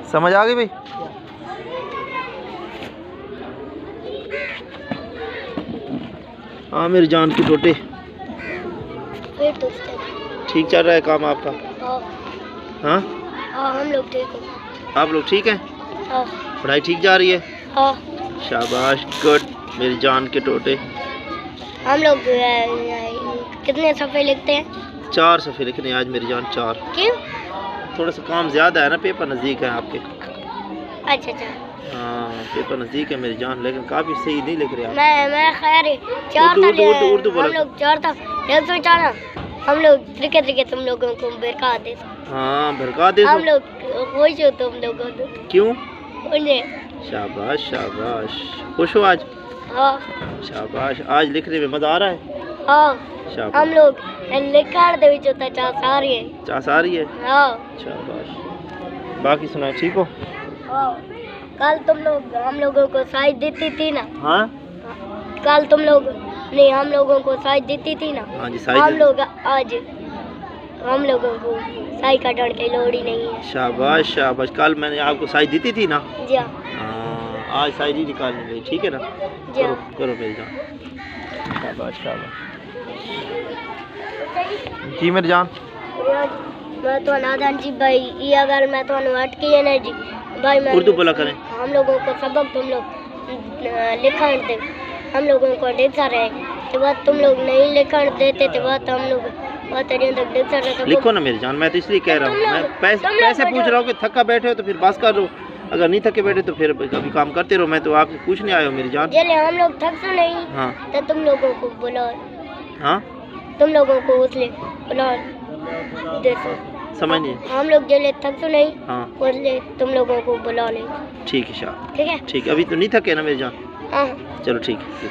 समझ आ गई भाई? हाँ मेरी जान की टोटे, ठीक चल रहा है काम आपका? हाँ हाँ हम लोग ठीक हैं। आप लोग ठीक हैं? हाँ पढ़ाई ठीक जा रही है? हाँ शाबाश, गुड मेरी जान के टोटे। हम लोग कितने सफ़े लिखते हैं? 4 सफ़े लिखने आज मेरी जान, 4। क्यों? थोड़ा सा काम ज़्यादा है ना, पेपर नज़दीक है आपके। अच्छा अच्छा। हाँ पेपर नज़दीक है मेरी जान, लेकिन काफ़ी सही नहीं लिख रहे आप। मैं खैर 4 था। उर्दू बोलो। हम लोग 4 था, 104 हम लोग त्रिके तुम लोगों को भड़का दे। हाँ भड़का दे हम लोग खुश हो तुम लोगों को। क्यों? उन्हें शाबाश शाबाश, खुश हो आज? हाँ शाबाश, आज लिखने में मज़ा आ रहा है? हाँ शाबाश। हम लोग लिखा दे जो चास आ रही है। चास आ रही है? हाँ शाबाश। बाकी सुनाए, ठीक हो? हाँ कल तुम लोग हम लोगों को साइज देती थी ना? हाँ कल तुम लोग ने हम लोगों को साइज देती थी ना? हाँ जी साइज। हम लोग आज हम लोगों को साइज का डर की लोड़ ही नहीं है। शाबाश शाबाश, कल मैंने आपको साइज दी थी ना? जी हाँ। हाँ आज साइज ही निकालनी गई, ठीक है ना? जी करो हाँ। करो मेरी जान, शाबाश शाबाश। जी मेरी जान, मैं तो नादान जी भाई, ये अगर मैं तो अटकी है ना जी भाई, मैं उर्दू बोला करें। हम लोगों को सबक तुम लोग लिखण दे, हम लोगों को देखता रहे तो बात तुम लोग नहीं लिखण देते थे, बात हम लोग बात तक देखता रहे। लिखो ना मेरी जान, मैं तो इसलिए कह रहा हूँ, मैं पैसे पूछ रहा हूँ कि थका बैठे हो तो फिर बस कर लो, अगर नहीं थके बैठे तो फिर कभी काम करते रहो। मैं तो आपसे पूछने आया हूँ मेरी जान। चले हम लोग थक तो नहीं। हाँ तो तुम लोगों को बुलाओ। हाँ तुम लोगों को उसले बुलाओ देखो, समझ नहीं। हम लोग जले थक तो नहीं। हाँ उसले तुम लोगों को बुला ले। ठीक है शाह, ठीक है? ठीक है। अभी तो नहीं थके ना मेरी जान? हाँ चलो ठीक है।